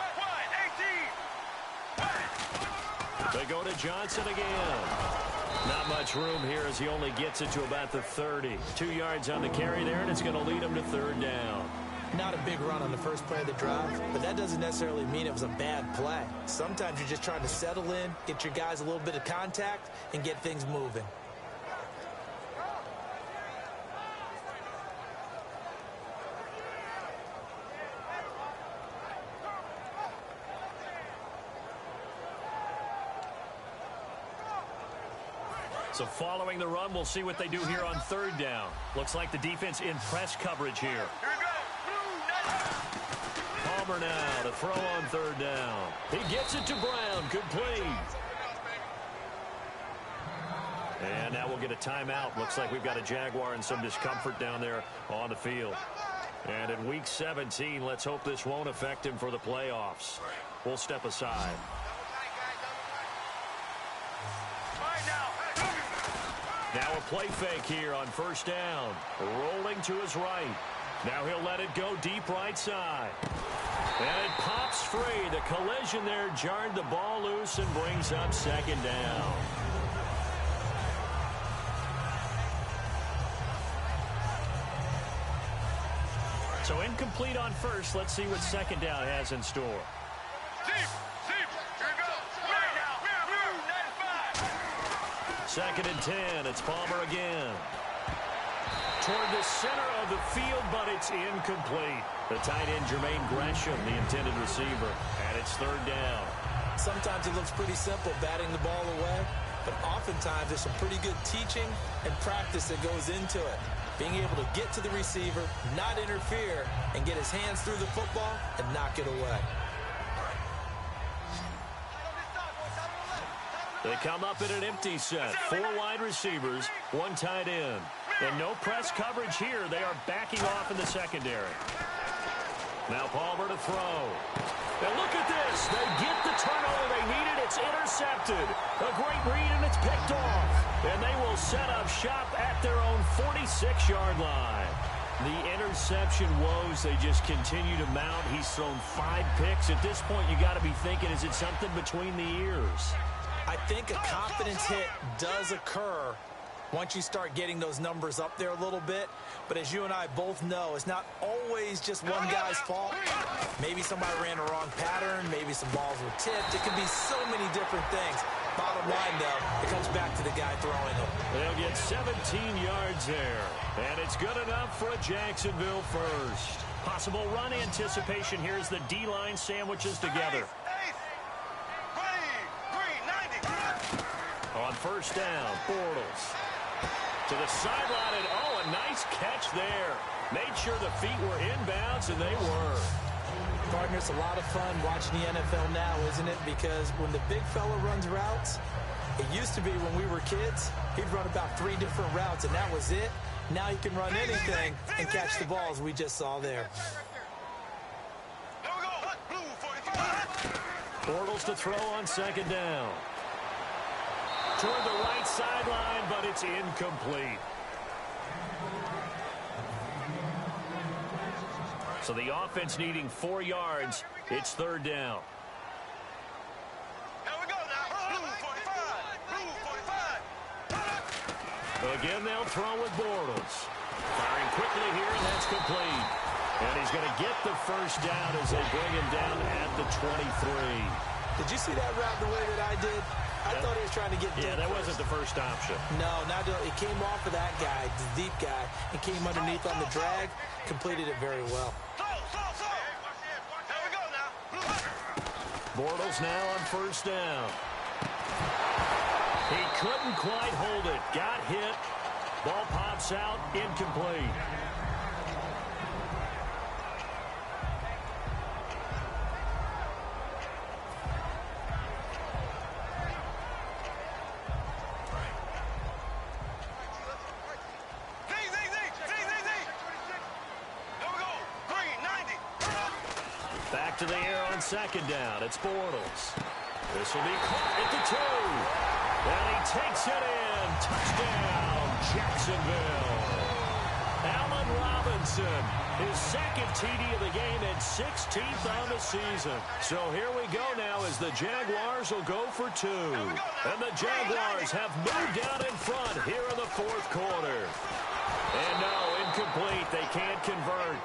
1, 18. They go to Johnson again. Not much room here as he only gets it to about the 30. 2 yards on the carry there, and it's going to lead him to third down. Not a big run on the first play of the drive, but that doesn't necessarily mean it was a bad play. Sometimes you're just trying to settle in, get your guys a little bit of contact, and get things moving. So following the run, we'll see what they do here on third down. Looks like the defense in press coverage here. Here we go. Palmer now to throw on third down. He gets it to Brown. Complete. And now we'll get a timeout. Looks like we've got a Jaguar and some discomfort down there on the field. And in Week 17, let's hope this won't affect him for the playoffs. We'll step aside. Now a play fake here on first down. Rolling to his right. Now he'll let it go deep right side. And it pops free. The collision there jarred the ball loose and brings up second down. So incomplete on first. Let's see what second down has in store. Second and 10. It's Palmer again. Toward the center of the field, but it's incomplete. The tight end, Jermaine Gresham, the intended receiver. And it's third down. Sometimes it looks pretty simple, batting the ball away. But oftentimes there's some pretty good teaching and practice that goes into it. Being able to get to the receiver, not interfere, and get his hands through the football and knock it away. They come up in an empty set. 4 wide receivers, 1 tight end. And no press coverage here. They are backing off in the secondary. Now Palmer to throw. And look at this. They get the turnover they needed. It's intercepted. A great read, and it's picked off. And they will set up shop at their own 46-yard line. The interception woes, they just continue to mount. He's thrown 5 picks. At this point, you got to be thinking, is it something between the ears? I think a confidence hit does occur once you start getting those numbers up there a little bit. But as you and I both know, it's not always just one guy's fault. Maybe somebody ran a wrong pattern. Maybe some balls were tipped. It can be so many different things. Bottom line, though, it comes back to the guy throwing them. They'll get 17 yards there. And it's good enough for a Jacksonville first. Possible run anticipation here as the D-line sandwiches together. On first down, Bortles to the sideline, and oh, a nice catch there. Made sure the feet were inbounds, and they were. Partner, it's a lot of fun watching the NFL now, isn't it? Because when the big fella runs routes, It used to be when we were kids, he'd run about 3 different routes, and that was it. Now he can run anything and catch the balls we just saw there. Here we go. Blue 45. Bortles to throw on second down. Toward the right sideline, but it's incomplete. So the offense needing 4 yards. It's third down. Here we go now. Blue 45. Blue 45. Again, they'll throw with Bortles. Firing quickly here, and that's complete. And he's going to get the first down as they bring him down at the 23. Did you see that route the way that I did? I thought he was trying to get deep. Yeah, that wasn't the first option. No, not it came off of that guy, the deep guy, and came underneath on the drag. Completed it very well. Here we go now. Bortles now on first down. He couldn't quite hold it. Got hit. Ball pops out. Incomplete. Back to the air on second down. It's Bortles. This will be caught at the 2. And he takes it in. Touchdown, Jacksonville. Allen Robinson, his second TD of the game and 16th on the season. So here we go now as the Jaguars will go for 2. And the Jaguars have moved down in front here in the fourth quarter. And no, incomplete. They can't convert.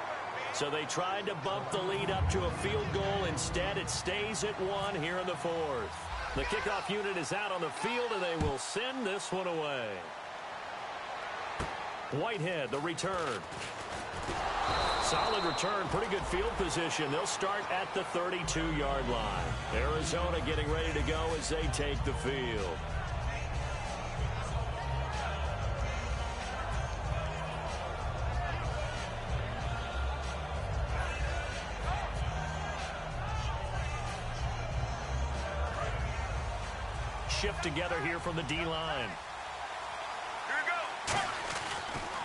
So they tried to bump the lead up to a field goal. Instead, it stays at 1 here in the fourth. The kickoff unit is out on the field, and they will send this one away. Whitehead, the return. Solid return, pretty good field position. They'll start at the 32-yard line. Arizona getting ready to go as they take the field. Shift together here from the D-line. Here we go.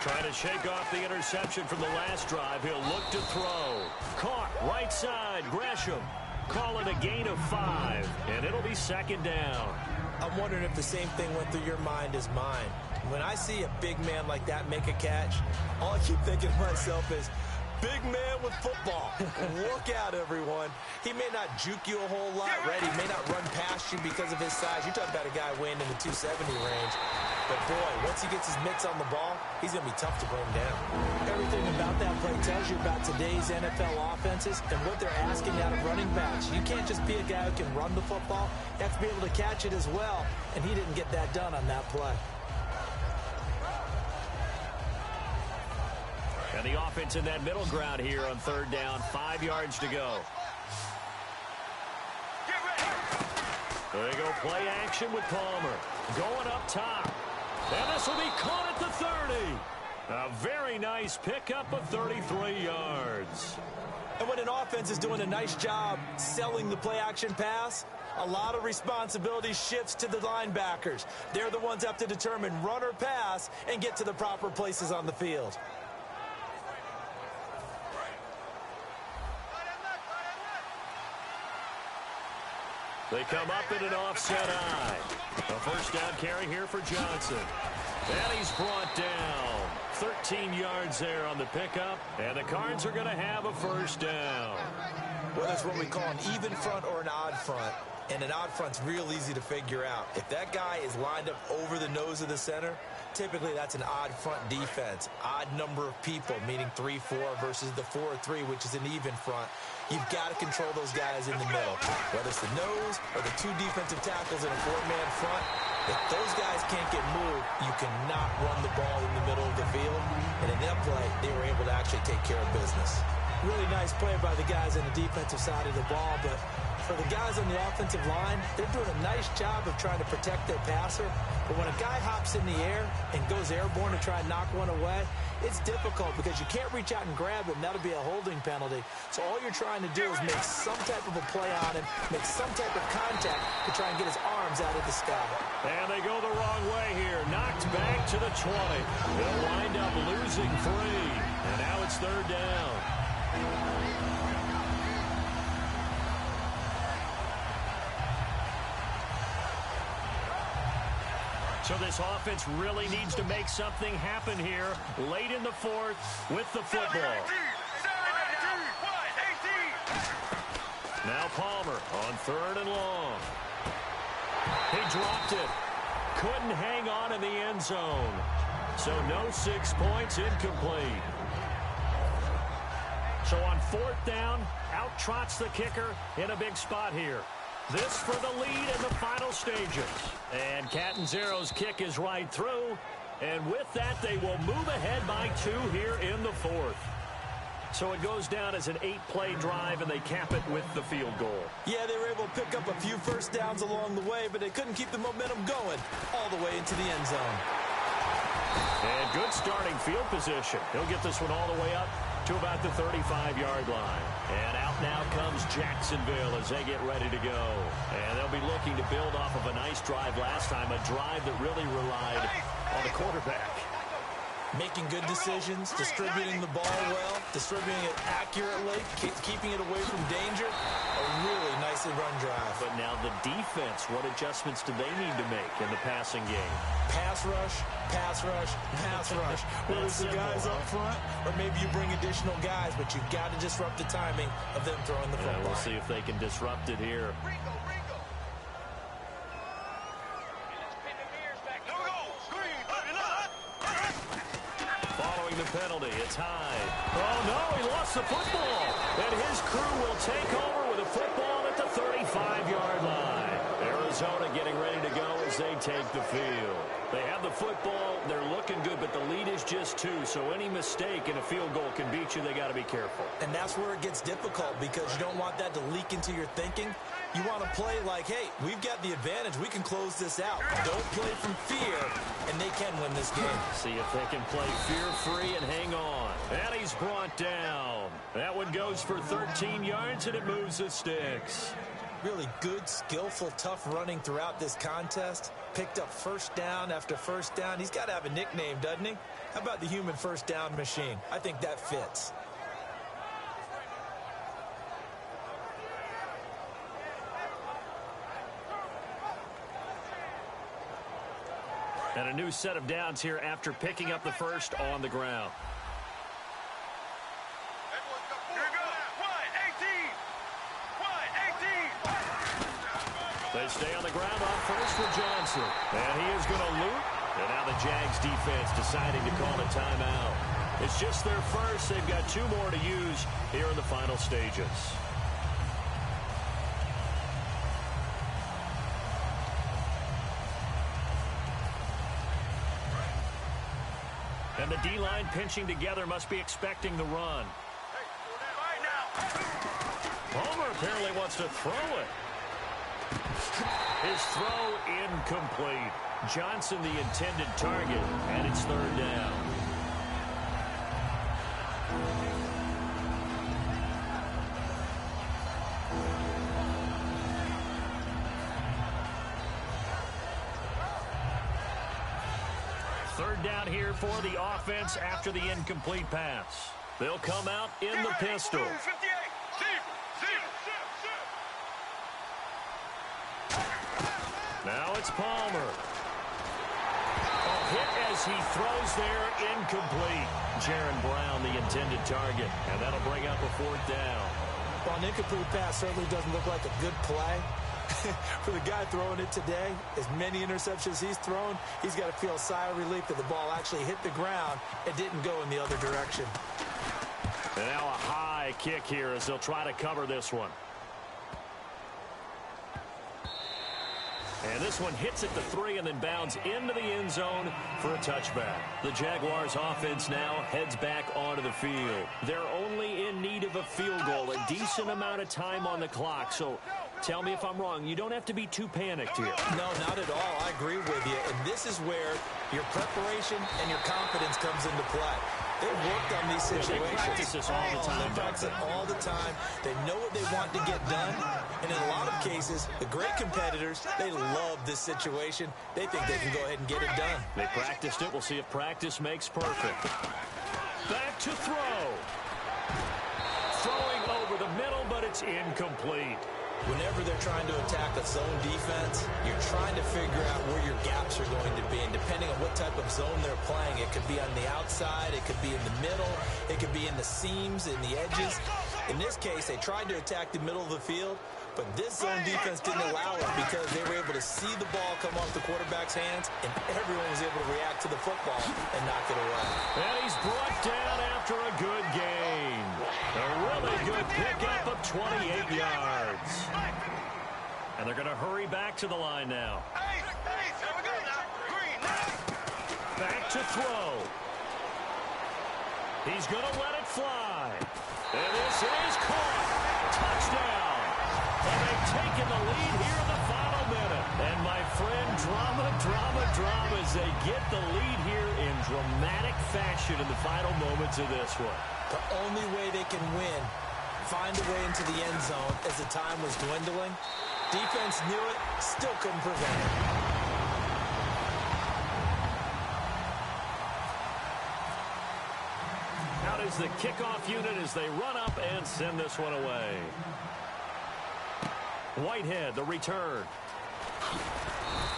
Trying to shake off the interception from the last drive. He'll look to throw. Caught right side. Gresham. Call it a gain of 5. And it'll be second down. I'm wondering if the same thing went through your mind as mine. When I see a big man like that make a catch, all I keep thinking to myself is, big man with football. Look out, everyone. He may not juke you a whole lot, right? He may not run past you because of his size. You're talking about a guy weighing in the 270 range. But, boy, once he gets his mitts on the ball, he's going to be tough to bring down. Everything about that play tells you about today's NFL offenses and what they're asking out of running backs. You can't just be a guy who can run the football. You have to be able to catch it as well, and he didn't get that done on that play. And the offense in that middle ground here on third down. 5 yards to go. Get ready. There you go. Play action with Palmer. Going up top. And this will be caught at the 30. A very nice pickup of 33 yards. And when an offense is doing a nice job selling the play action pass, a lot of responsibility shifts to the linebackers. They're the ones that have to determine run or pass and get to the proper places on the field. They come up in an offset eye. A first down carry here for Johnson. And he's brought down. 13 yards there on the pickup. And the Cards are going to have a first down. Well, that's what we call an even front or an odd front. And an odd front's real easy to figure out. If that guy is lined up over the nose of the center, typically that's an odd front defense. Odd number of people, meaning 3-4 versus the 4-3, which is an even front. You've got to control those guys in the middle. Whether it's the nose or the 2 defensive tackles in a 4-man front, if those guys can't get moved, you cannot run the ball in the middle of the field. And in that play, they were able to actually take care of business. Really nice play by the guys on the defensive side of the ball, but For the guys on the offensive line, they're doing a nice job of trying to protect their passer. But when a guy hops in the air and goes airborne to try and knock one away, it's difficult because you can't reach out and grab him. That'll be a holding penalty. So all you're trying to do is make some type of a play on him, make some type of contact to try and get his arms out of the sky. And they go the wrong way here. Knocked back to the 20. They'll wind up losing 3. And now it's 3rd down. So this offense really needs to make something happen here late in the 4th with the football. Now Palmer on 3rd and long. He dropped it. Couldn't hang on in the end zone. So no 6 points, incomplete. So on 4th down, out trots the kicker in a big spot here. This for the lead in the final stages. And Catanzaro's kick is right through. And with that, they will move ahead by 2 here in the 4th. So it goes down as an 8-play drive, and they cap it with the field goal. Yeah, they were able to pick up a few first downs along the way, but they couldn't keep the momentum going all the way into the end zone. And good starting field position. He'll get this one all the way up to about the 35-yard line. And out now comes Jacksonville as they get ready to go. And they'll be looking to build off of a nice drive last time, a drive that really relied on the quarterback. Making good decisions, distributing the ball well, distributing it accurately, keeping it away from danger. A really nicely run drive. But now the defense, what adjustments do they need to make in the passing game? Pass rush, pass rush, pass rush. Whether it's the guys up front or maybe you bring additional guys, but you've got to disrupt the timing of them throwing the football. We'll see if they can disrupt it here. Following the penalty, it's high. Oh, no, he lost the football. And his crew will take over with a football at the 35-yard line. Arizona getting ready to go as they take the field. They have the football. They're looking good, but the lead is just 2. So any mistake in a field goal can beat you. They got to be careful. And that's where it gets difficult because you don't want that to leak into your thinking. You want to play like, hey, we've got the advantage. We can close this out. Don't play from fear, and they can win this game. See if they can play fear-free and hang on. And he's brought down. That one goes for 13 yards, and it moves the sticks. Really good, skillful, tough running throughout this contest. Picked up first down after first down. He's got to have a nickname, doesn't he? How about the human first down machine? I think that fits. And a new set of downs here after picking up the first on the ground. They stay on the ground on first for Johnson. And he is going to loop. And now the Jags defense deciding to call a timeout. It's just their first. They've got 2 more to use here in the final stages. And the D-line pinching together must be expecting the run. Palmer apparently wants to throw it. His throw incomplete. Johnson the intended target, and it's 3rd down. Third down here for the offense after the incomplete pass. They'll come out in the pistol. Now it's Palmer. A hit as he throws there, incomplete. Jaron Brown, the intended target, and that'll bring up a 4th down. Well, an incomplete pass certainly doesn't look like a good play. For the guy throwing it today, as many interceptions he's thrown, he's got to feel a sigh of relief that the ball actually hit the ground and didn't go in the other direction. And now a high kick here as they'll try to cover this one. And this one hits at the 3 and then bounds into the end zone for a touchback. The Jaguars offense now heads back onto the field. They're only in need of a field goal, a decent amount of time on the clock. So Tell me if I'm wrong. You don't have to be too panicked here. No, not at all. I agree with you. And this is where your preparation and your confidence comes into play. They've worked on these situations. They practice this all the time. They practice it all the time. They know what they want to get done. And in a lot of cases, the great competitors, they love this situation. They think they can go ahead and get it done. They practiced it. We'll see if practice makes perfect. Back to throw. Throwing over the middle, but it's incomplete. Whenever they're trying to attack a zone defense, you're trying to figure out where your gaps are going to be. And depending on what type of zone they're playing, it could be on the outside, it could be in the middle, it could be in the seams, in the edges. In this case, they tried to attack the middle of the field, but this zone defense didn't allow it because they were able to see the ball come off the quarterback's hands, and everyone was able to react to the football and knock it away. And he's brought down after a good gain. A really good pickup of 28 yards. And they're going to hurry back to the line now. Back to throw. He's going to let it fly. And this is caught. Touchdown. And they've taken the lead here in the final minute. And my friend, drama as they get the lead here in dramatic fashion in the final moments of this one. The only way they can win, find a way into the end zone as the time was dwindling. Defense knew it, still couldn't prevent it. Out is the kickoff unit as they run up and send this one away. Whitehead, the return.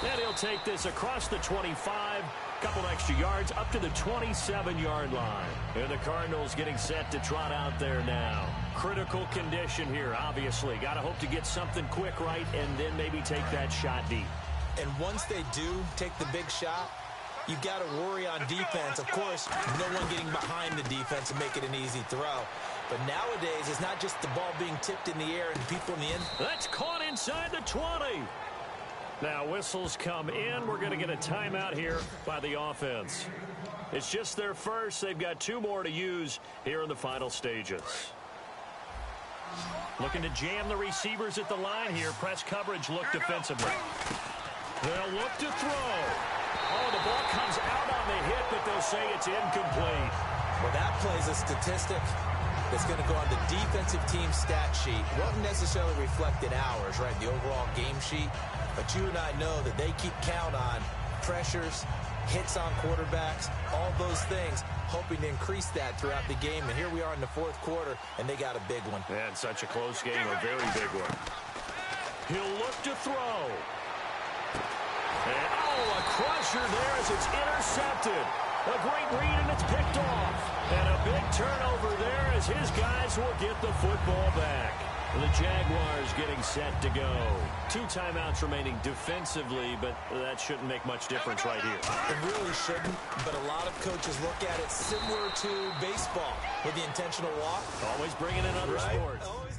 And he'll take this across the 25. Couple extra yards up to the 27-yard line. And the Cardinals getting set to trot out there now. Critical condition here, obviously. Got to hope to get something quick right and then maybe take that shot deep. And once they do take the big shot, you got to worry on defense. Of course, no one getting behind the defense and make it an easy throw. But nowadays, it's not just the ball being tipped in the air and people in the end. That's caught inside the 20. Now whistles come in. We're going to get a timeout here by the offense. It's just their first. They've got 2 more to use here in the final stages. Looking to jam the receivers at the line here. Press coverage look defensively. They'll look to throw. Oh, the ball comes out on the hit, but they'll say it's incomplete. Well, that plays a statistic that's going to go on the defensive team stat sheet. Won't necessarily reflect in ours, right, the overall game sheet. But you and I know that they keep count on pressures, hits on quarterbacks, all those things, hoping to increase that throughout the game. And here we are in the fourth quarter, and they got a big one. And such a close game, a very big one. He'll look to throw. And, oh, a crusher there as it's intercepted. A great read, and it's picked off. And a big turnover there as his guys will get the football back. The Jaguars getting set to go. 2 timeouts remaining defensively, but that shouldn't make much difference right here. It really shouldn't, but a lot of coaches look at it similar to baseball with the intentional walk. Always bringing in other sports. Always.